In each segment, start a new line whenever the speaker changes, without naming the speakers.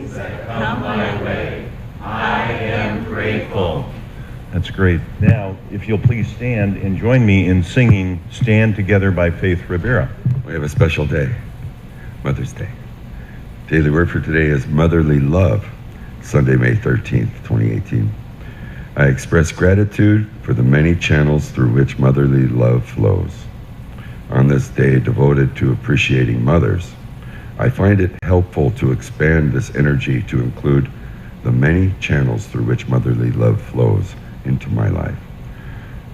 blessings that come my way. I am grateful.
That's great. Now, if you'll please stand and join me in singing Stand Together by Faith Rivera.
We have a special day, Mother's Day. Daily word for today is motherly love, Sunday, May 13th, 2018. I express gratitude for the many channels through which motherly love flows. On this day devoted to appreciating mothers, I find it helpful to expand this energy to include the many channels through which motherly love flows into my life.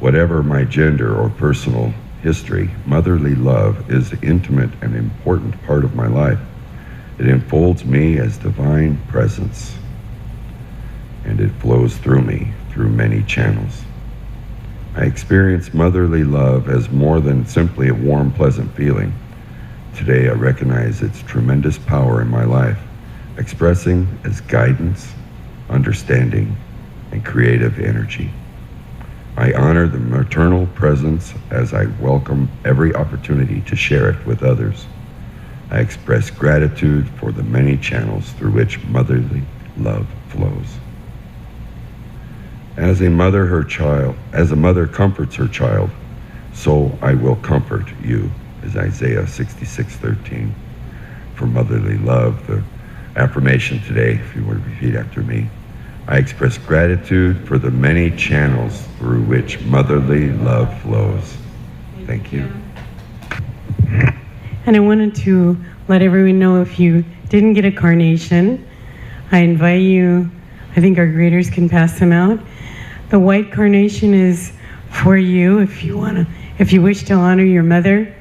Whatever my gender or personal history, motherly love is an intimate and important part of my life. It enfolds me as divine presence, and it flows through me through many channels. I experience motherly love as more than simply a warm, pleasant feeling. Today I recognize its tremendous power in my life, expressing as guidance, understanding, and creative energy. I honor the maternal presence as I welcome every opportunity to share it with others. I express gratitude for the many channels through which motherly love flows. As a mother comforts her child, so I will comfort you, is Isaiah 66:13. For motherly love, the affirmation today, if you would repeat after me. I express gratitude for the many channels through which motherly love flows. Thank you.
And I wanted to let everyone know, if you didn't get a carnation, I invite you, I think our graders can pass them out. The white carnation is for you if you wish to honor your mother,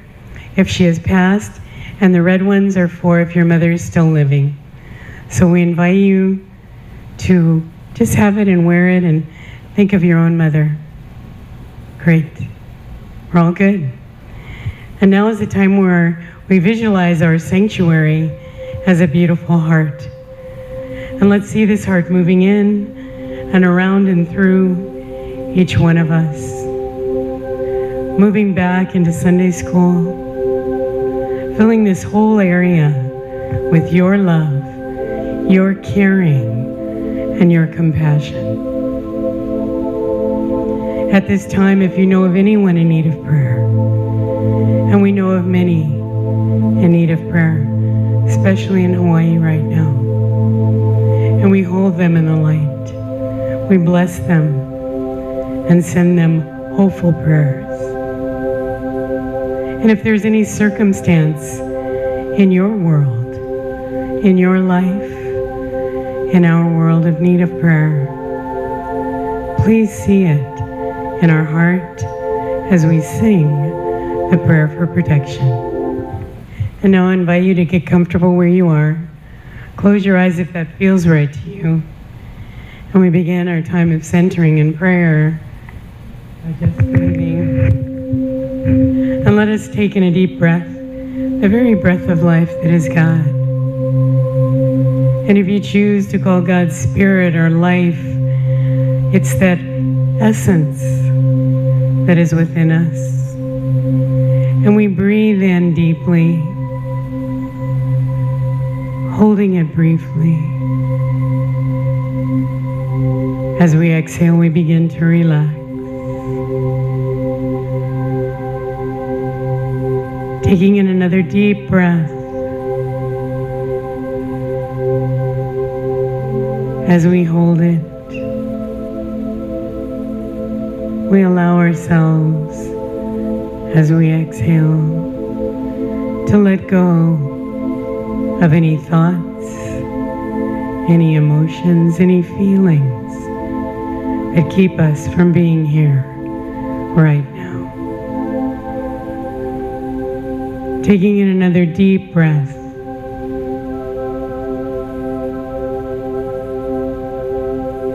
if she has passed, and the red ones are for if your mother is still living. So we invite you to just have it and wear it and think of your own mother. Great. We're all good. And now is the time where we visualize our sanctuary as a beautiful heart. And let's see this heart moving in and around and through each one of us. Moving back into Sunday school, filling this whole area with your love, your caring, and your compassion. At this time, if you know of anyone in need of prayer, and we know of many in need of prayer, especially in Hawaii right now, and we hold them in the light, we bless them and send them hopeful prayers. And if there's any circumstance in your world, in your life, in our world of need of prayer, please see it in our heart as we sing the prayer for protection. And now I invite you to get comfortable where you are. Close your eyes if that feels right to you. And we begin our time of centering in prayer by just breathing. And let us take in a deep breath, the very breath of life that is God. And if you choose to call God Spirit or life, it's that essence that is within us. And we breathe in deeply, holding it briefly. As we exhale, we begin to relax. Taking in another deep breath. As we hold it, we allow ourselves, as we exhale, to let go of any thoughts, any emotions, any feelings that keep us from being here right now. Taking in another deep breath.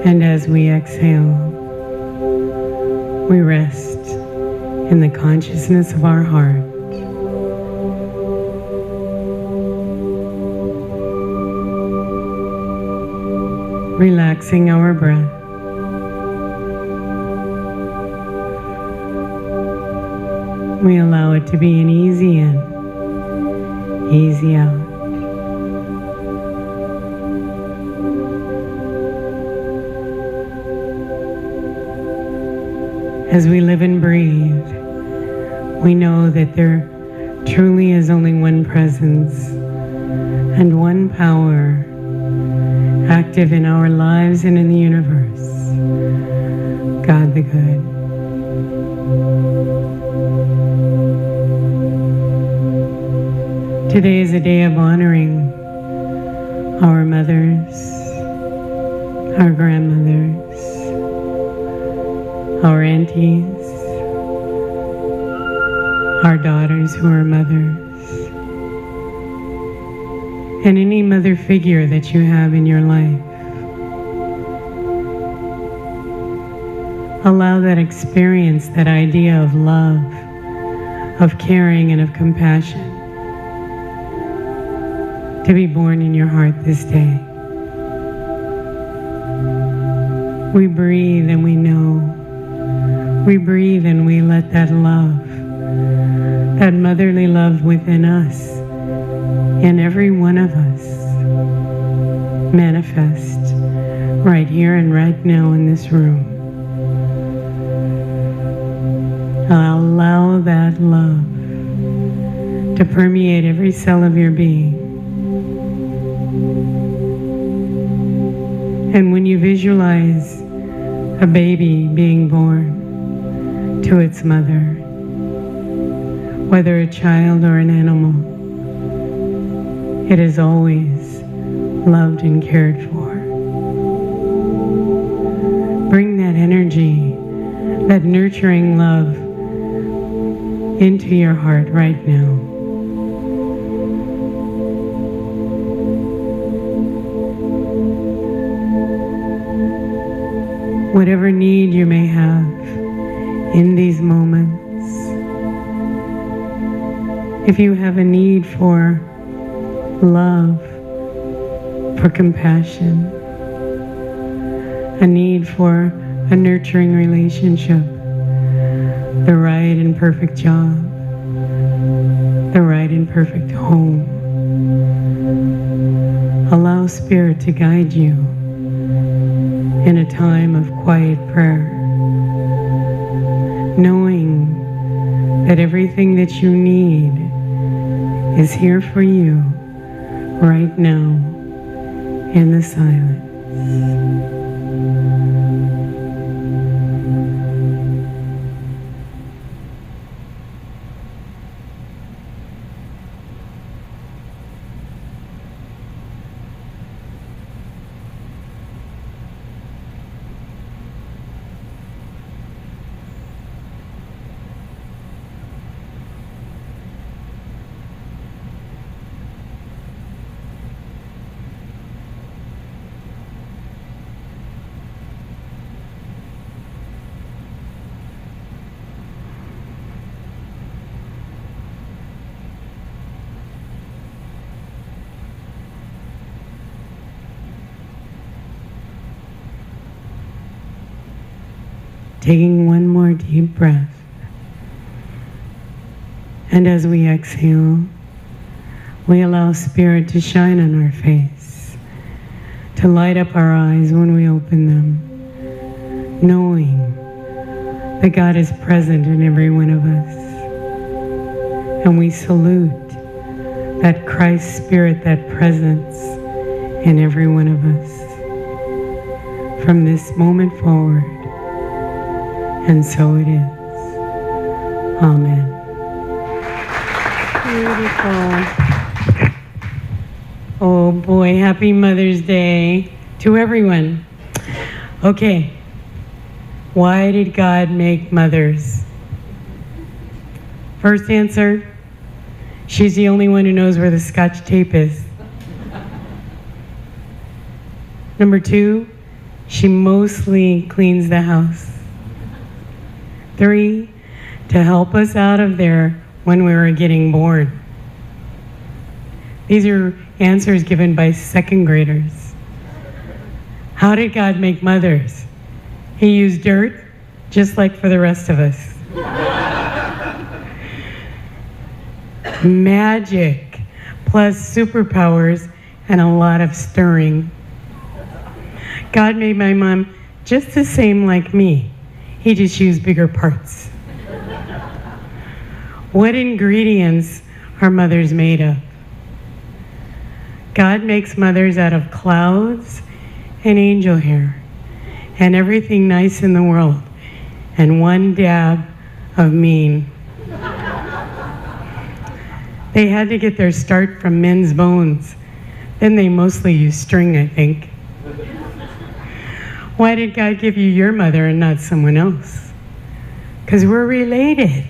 And as we exhale, we rest in the consciousness of our heart. Relaxing our breath. We allow it to be an easy in, easy out. as we live and breathe, we know that there truly is only one presence and one power active in our lives and in the universe, God the Good. Today is a day of honoring our mothers, our grandmothers, our aunties, our daughters who are mothers, and any mother figure that you have in your life. Allow that experience, that idea of love, of caring, and of compassion to be born in your heart this day. We breathe and we know. We breathe and we let that love, that motherly love within us, in every one of us, manifest right here and right now in this room. Allow that love to permeate every cell of your being. And when you visualize a baby being born to its mother, whether a child or an animal, it is always loved and cared for. Bring that energy, that nurturing love into your heart right now. Whatever need you may have in these moments, if you have a need for love, for compassion, a need for a nurturing relationship, the right and perfect job, the right and perfect home, allow Spirit to guide you in a time of quiet prayer, knowing that everything that you need is here for you right now in the silence. Taking one more deep breath. And as we exhale, we allow Spirit to shine on our face, to light up our eyes when we open them, knowing that God is present in every one of us. And we salute that Christ Spirit, that presence in every one of us. From this moment forward, and so it is. Amen. Beautiful. Oh boy, happy Mother's Day to everyone. Okay, why did God make mothers? First answer, she's the only one who knows where the Scotch tape is. Number two, she mostly cleans the house. 3, to help us out of there when we were getting bored. These are answers given by second graders. How did God make mothers? He used dirt, just like for the rest of us. Magic, plus superpowers, and a lot of stirring. God made my mom just the same like me. He just used bigger parts. What ingredients are mothers made of? God makes mothers out of clouds and angel hair and everything nice in the world and one dab of mean. They had to get their start from men's bones. Then they mostly used string, I think. Why did God give you your mother and not someone else? Because we're related.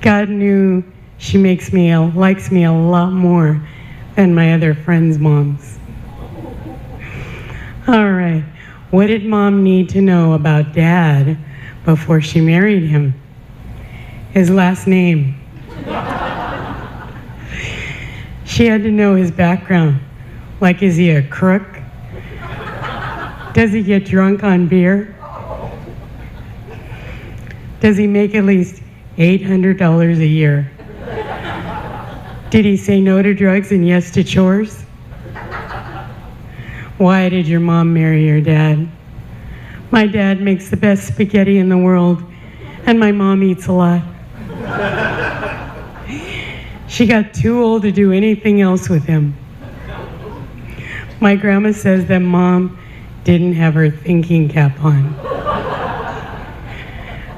God knew she likes me a lot more than my other friends' moms. All right, what did Mom need to know about Dad before she married him? His last name. She had to know his background. Like, is he a crook? Does he get drunk on beer? Does he make at least $800 a year? Did he say no to drugs and yes to chores? Why did your mom marry your dad? My dad makes the best spaghetti in the world, and my mom eats a lot. She got too old to do anything else with him. My grandma says that Mom didn't have her thinking cap on.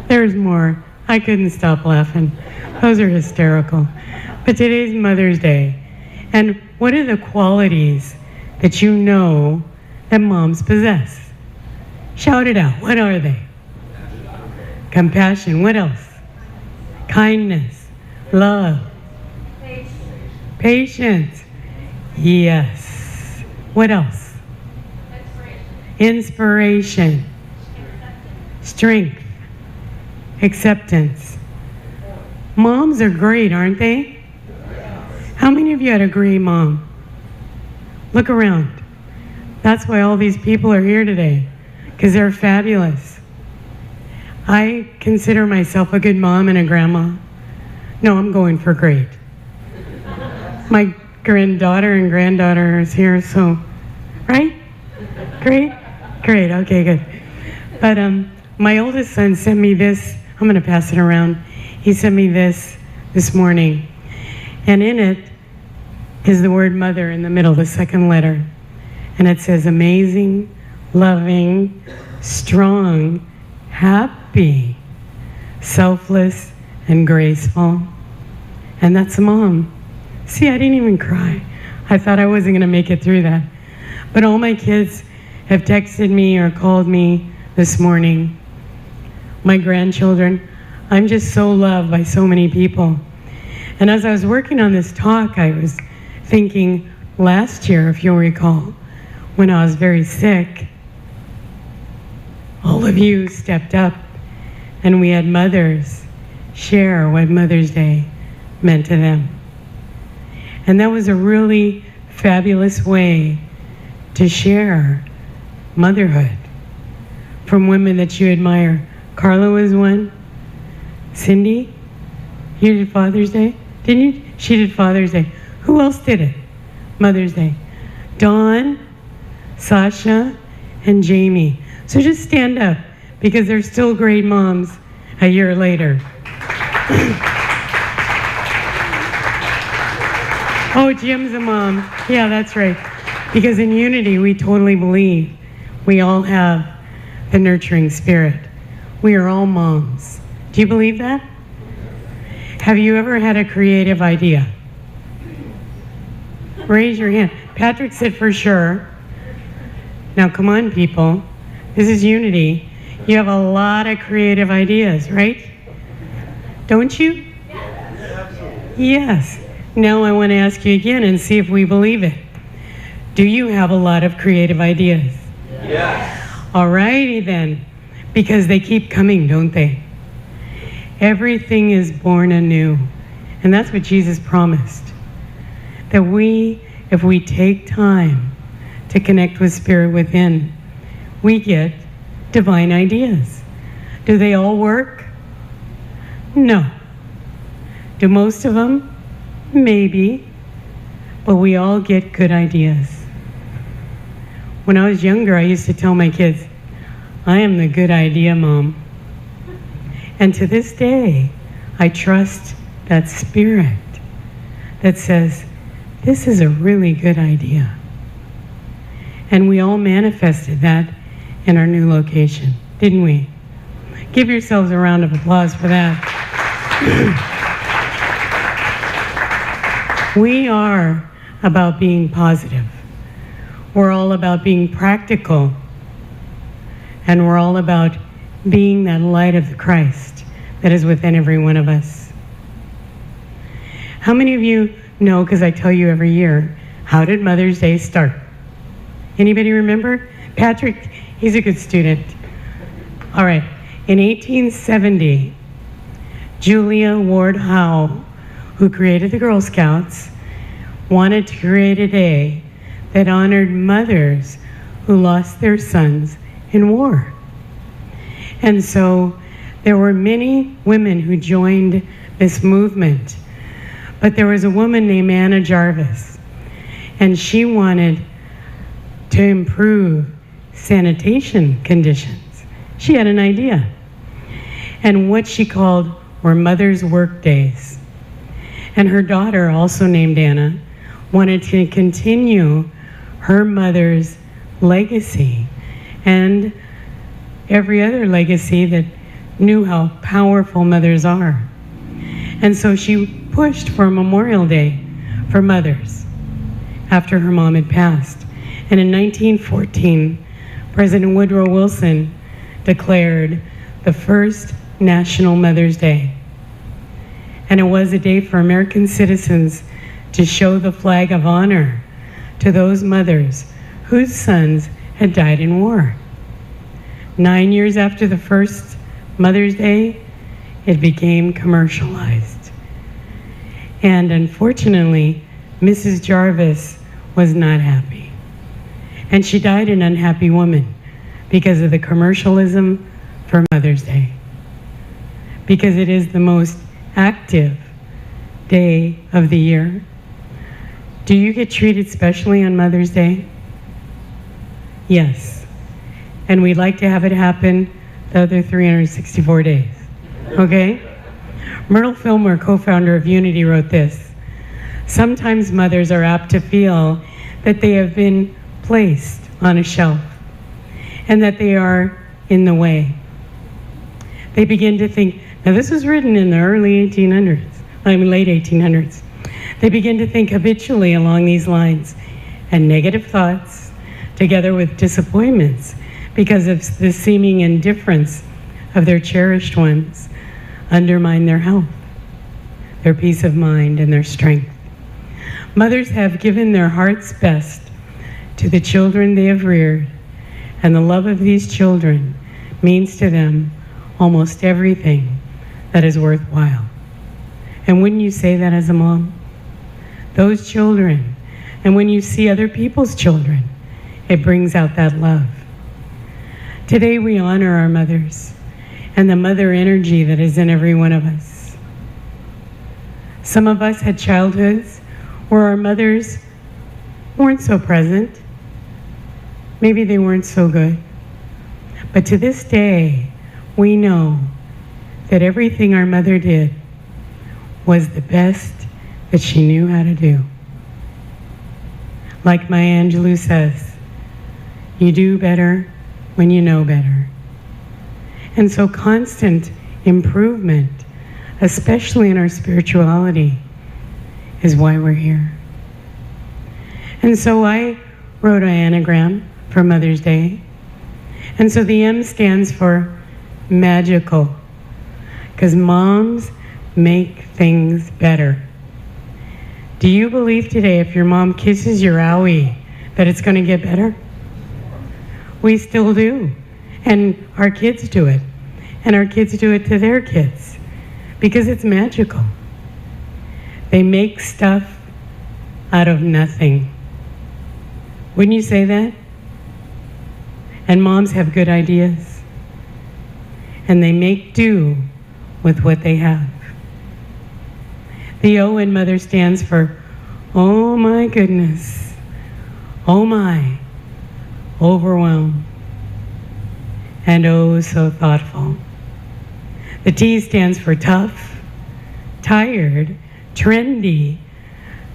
There's more. I couldn't stop laughing. Those are hysterical. But today's Mother's Day. And what are the qualities that you know that moms possess? Shout it out. What are they? Compassion. What else? Kindness. Love. Patience. Yes. What else? Inspiration. Strength. Acceptance. Moms are great, aren't they? How many of you had a great mom? Look around. That's why all these people are here today, because they're fabulous. I consider myself a good mom and a grandma. No, I'm going for great. My granddaughter and granddaughter is here, so, right? Great? Great, okay, good. But my oldest son sent me this. I'm going to pass it around. He sent me this morning. And in it is the word mother in the middle, the second letter. And it says amazing, loving, strong, happy, selfless, and graceful. And that's a mom. See, I didn't even cry. I thought I wasn't going to make it through that. But all my kids have texted me or called me this morning. My grandchildren, I'm just so loved by so many people. And as I was working on this talk, I was thinking last year, if you'll recall, when I was very sick, all of you stepped up and we had mothers share what Mother's Day meant to them. And that was a really fabulous way to share motherhood from women that you admire. Carla was one. Cindy, you did Father's Day? Didn't you? She did Father's Day. Who else did it? Mother's Day. Dawn, Sasha, and Jamie. So just stand up, because they're still great moms a year later. Oh, Jim's a mom. Yeah, that's right. Because in Unity, we totally believe we all have the nurturing spirit. We are all moms. Do you believe that? Have you ever had a creative idea? Raise your hand. Patrick said for sure. Now come on, people. This is Unity. You have a lot of creative ideas, right? Don't you? Yes. Now I want to ask you again and see if we believe it. Do you have a lot of creative ideas?
Yes.
All righty then. Because they keep coming, don't they? Everything is born anew. And that's what Jesus promised. That if we take time to connect with Spirit within, we get divine ideas. Do they all work? No. Do most of them? Maybe. But we all get good ideas. When I was younger, I used to tell my kids, I am the good idea mom. And to this day, I trust that spirit that says, this is a really good idea. And we all manifested that in our new location, didn't we? Give yourselves a round of applause for that. We are about being positive. We're all about being practical. And we're all about being that light of the Christ that is within every one of us. How many of you know, because I tell you every year, how did Mother's Day start? Anybody remember? Patrick, he's a good student. All right. In 1870, Julia Ward Howe, who created the Girl Scouts, wanted to create a day that honored mothers who lost their sons in war. And so there were many women who joined this movement. But there was a woman named Anna Jarvis, and she wanted to improve sanitation conditions. She had an idea. And what she called were Mother's Work Days. And her daughter, also named Anna, wanted to continue her mother's legacy and every other legacy that knew how powerful mothers are. And so she pushed for a Memorial Day for mothers after her mom had passed. And in 1914, President Woodrow Wilson declared the first National Mother's Day. And it was a day for American citizens to show the flag of honor to those mothers whose sons had died in war. 9 years after the first Mother's Day, it became commercialized. And unfortunately, Mrs. Jarvis was not happy. And she died an unhappy woman because of the commercialism for Mother's Day. Because it is the most active day of the year. Do you get treated specially on Mother's Day? Yes. And we'd like to have it happen the other 364 days. Okay? Myrtle Fillmore, co-founder of Unity, wrote this: sometimes mothers are apt to feel that they have been placed on a shelf and that they are in the way. They begin to think, now this was written in the early 1800s, late 1800s. They begin to think habitually along these lines, and negative thoughts, together with disappointments because of the seeming indifference of their cherished ones, undermine their health, their peace of mind, and their strength. Mothers have given their heart's best to the children they have reared, and the love of these children means to them almost everything that is worthwhile. And wouldn't you say that as a mom? Those children, and when you see other people's children, it brings out that love. Today we honor our mothers and the mother energy that is in every one of us. Some of us had childhoods where our mothers weren't so present. Maybe they weren't so good. But to this day, we know that everything our mother did was the best that she knew how to do. Like Maya Angelou says, you do better when you know better. And so constant improvement, especially in our spirituality, is why we're here. And so I wrote an anagram for Mother's Day. And so the M stands for magical, because moms make things better. Do you believe today if your mom kisses your owie that it's going to get better? We still do. And our kids do it. And our kids do it to their kids because it's magical. They make stuff out of nothing. Wouldn't you say that? And moms have good ideas. And they make do with what they have. The O in mother stands for, oh my goodness, oh my, overwhelm. and oh so thoughtful. The T stands for tough, tired, trendy,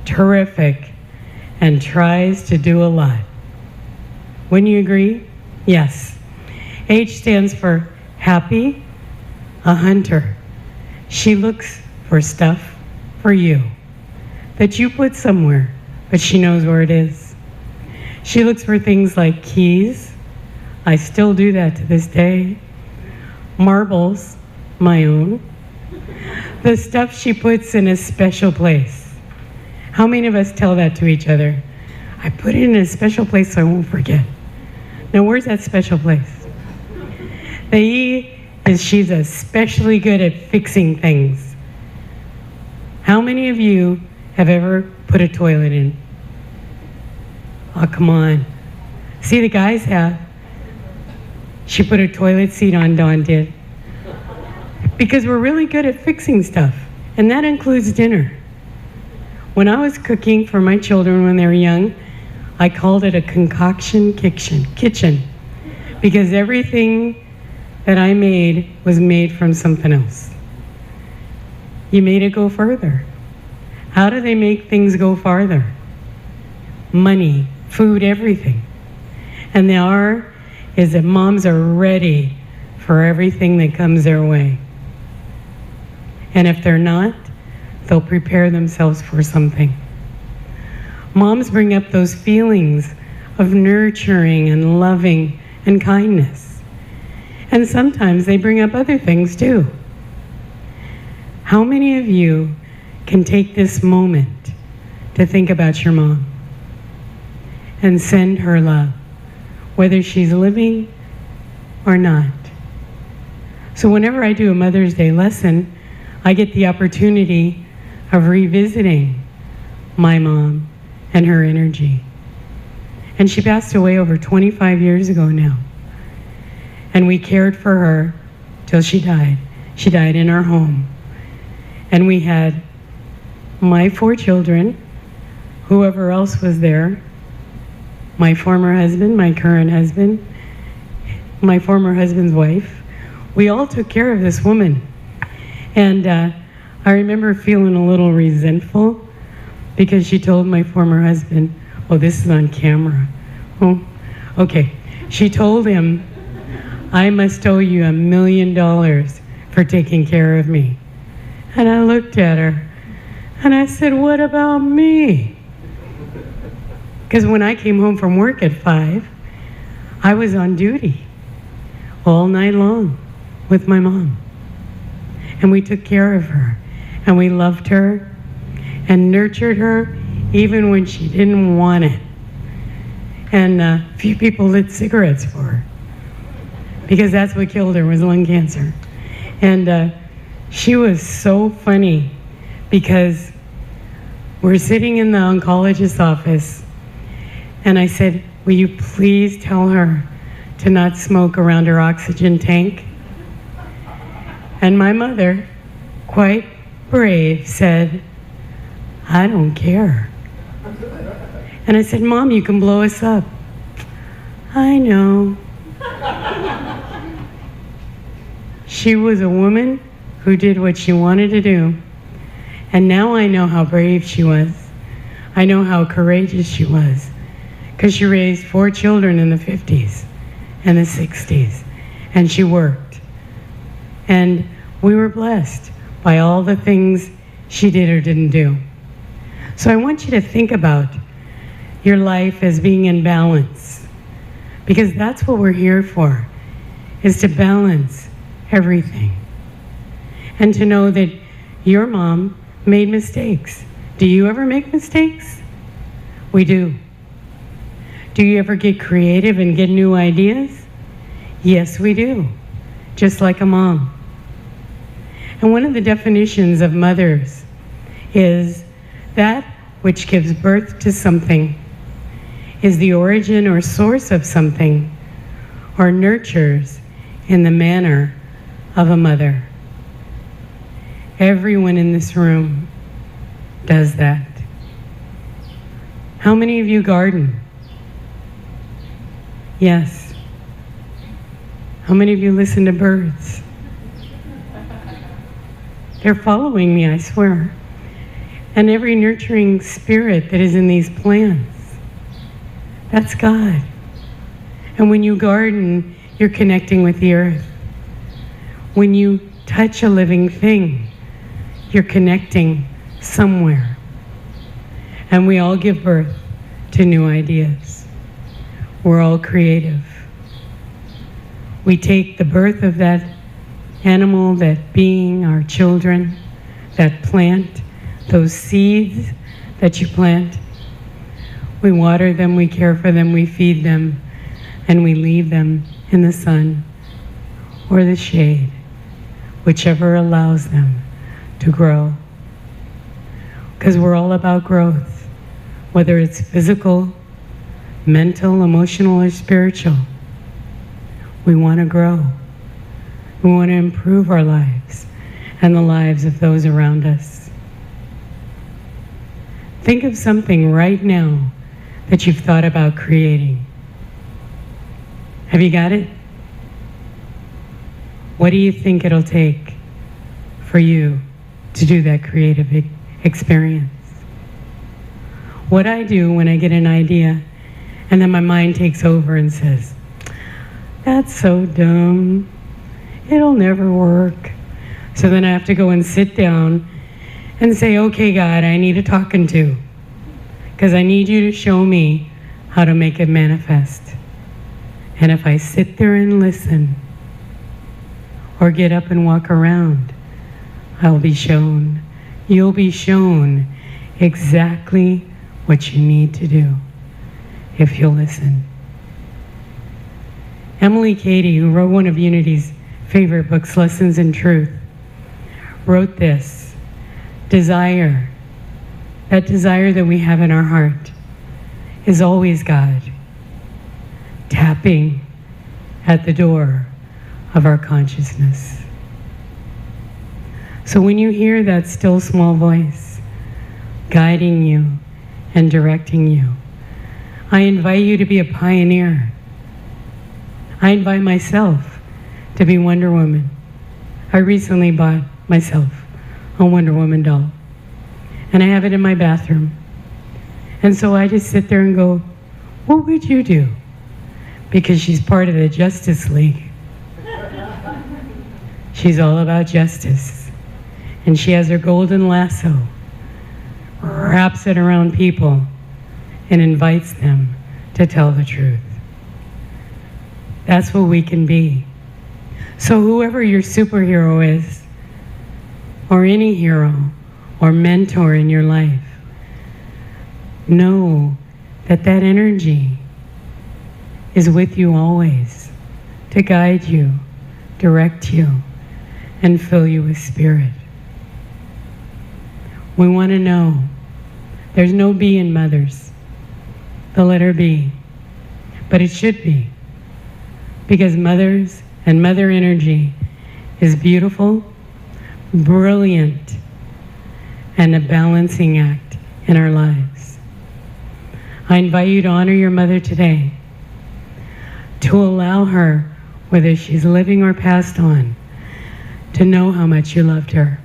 terrific, and tries to do a lot. Wouldn't you agree? Yes. H stands for happy, a hunter. She looks for stuff for you that you put somewhere, but she knows where it is. She looks for things like keys. I still do that to this day. Marbles, my own. The stuff she puts in a special place. How many of us tell that to each other? I put it in a special place so I won't forget. Now, where's that special place? The E is she's especially good at fixing things. How many of you have ever put a toilet in? Oh, come on. See, the guys have. She put a toilet seat on, Dawn did. Because we're really good at fixing stuff, and that includes dinner. When I was cooking for my children when they were young, I called it a concoction kitchen, because everything that I made was made from something else. You made it go further. How do they make things go farther? Money, food, everything. And the R is that moms are ready for everything that comes their way. And if they're not, they'll prepare themselves for something. Moms bring up those feelings of nurturing and loving and kindness. And sometimes they bring up other things too. How many of you can take this moment to think about your mom and send her love, whether she's living or not? So whenever I do a Mother's Day lesson, I get the opportunity of revisiting my mom and her energy. And she passed away over 25 years ago now. And we cared for her till she died. She died in our home. And we had my 4 children, whoever else was there, my former husband, my current husband, my former husband's wife. We all took care of this woman. And I remember feeling a little resentful because she told my former husband, oh, this is on camera. Oh, okay. She told him, I must owe you $1 million for taking care of me. And I looked at her and I said, what about me? Because when I came home from work at 5, I was on duty all night long with my mom. And we took care of her, and we loved her and nurtured her even when she didn't want it. And a few people lit cigarettes for her because that's what killed her, was lung cancer. And she was so funny because we're sitting in the oncologist's office, and I said, will you please tell her to not smoke around her oxygen tank? And my mother, quite brave, said, I don't care. And I said, Mom, you can blow us up. I know. She was a woman who did what she wanted to do. And now I know how brave she was. I know how courageous she was. Because she raised 4 children in the 50s and the 60s. And she worked. And we were blessed by all the things she did or didn't do. So I want you to think about your life as being in balance, because that's what we're here for, is to balance everything. And to know that your mom made mistakes. Do you ever make mistakes? We do. Do you ever get creative and get new ideas? Yes, we do. Just like a mom. And one of the definitions of mothers is that which gives birth to something, is the origin or source of something, or nurtures in the manner of a mother. Everyone in this room does that. How many of you garden? Yes. How many of you listen to birds? They're following me, I swear. And every nurturing spirit that is in these plants, that's God. And when you garden, you're connecting with the earth. When you touch a living thing, you're connecting somewhere. And we all give birth to new ideas. We're all creative. We take the birth of that animal, that being, our children, that plant, those seeds that you plant. We water them, we care for them, we feed them, and we leave them in the sun or the shade, whichever allows them to grow. Because we're all about growth, whether it's physical, mental, emotional, or spiritual. We want to grow. We want to improve our lives and the lives of those around us. Think of something right now that you've thought about creating. Have you got it? What do you think it'll take for you to do that creative experience? What I do when I get an idea and then my mind takes over and says, that's so dumb, it'll never work. So then I have to go and sit down and say, okay, God, I need a talking to, because I need you to show me how to make it manifest. And if I sit there and listen, or get up and walk around, I'll be shown, you'll be shown exactly what you need to do if you'll listen. Emily Cady, who wrote one of Unity's favorite books, Lessons in Truth, wrote this: desire, that desire that we have in our heart, is always God tapping at the door of our consciousness. So when you hear that still small voice guiding you and directing you, I invite you to be a pioneer. I invite myself to be Wonder Woman. I recently bought myself a Wonder Woman doll, and I have it in my bathroom. And so I just sit there and go, what would you do? Because she's part of the Justice League. She's all about justice. And she has her golden lasso, wraps it around people, and invites them to tell the truth. That's what we can be. So whoever your superhero is, or any hero or mentor in your life, know that that energy is with you always to guide you, direct you, and fill you with spirit. We want to know. There's no B in mothers, the letter B, but it should be, because mothers and mother energy is beautiful, brilliant, and a balancing act in our lives. I invite you to honor your mother today, to allow her, whether she's living or passed on, to know how much you loved her,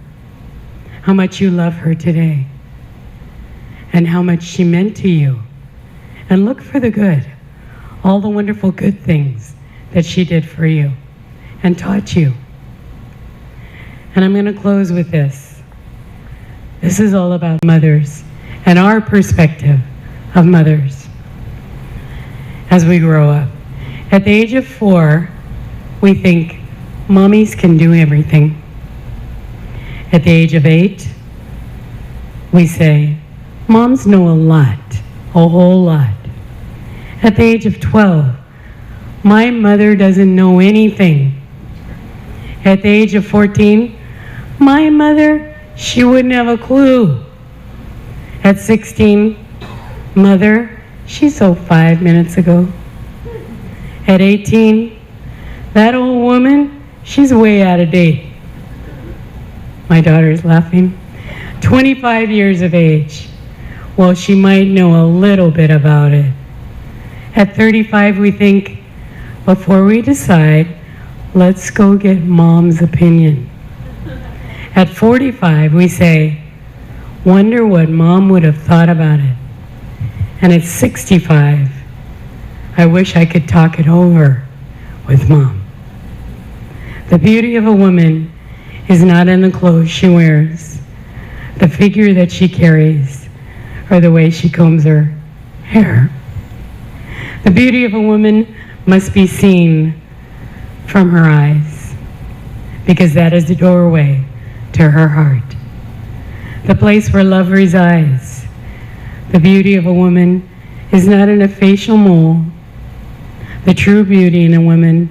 how much you love her today, and how much she meant to you. And look for the good, all the wonderful good things that she did for you and taught you. And I'm going to close with this. This is all about mothers and our perspective of mothers as we grow up. At the age of 4, we think mommies can do everything. At the age of 8, we say moms know a lot, a whole lot. At the age of 12, my mother doesn't know anything. At the age of 14, my mother, she wouldn't have a clue. At 16, mother, she saw 5 minutes ago. At 18, that old woman, she's way out of date. My daughter's laughing. 25 years of age. Well, she might know a little bit about it. At 35, we think, before we decide, let's go get mom's opinion. At 45, we say, wonder what mom would have thought about it. And at 65, I wish I could talk it over with mom. The beauty of a woman is not in the clothes she wears, the figure that she carries, or the way she combs her hair. The beauty of a woman must be seen from her eyes, because that is the doorway to her heart, the place where love resides. The beauty of a woman is not in a facial mold. The true beauty in a woman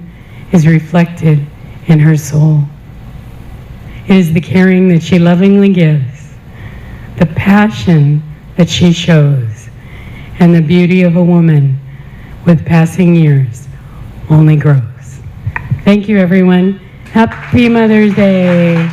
is reflected in her soul. It is the caring that she lovingly gives, the passion that she shows, and the beauty of a woman with passing years only grows. Thank you, everyone. Happy Mother's Day.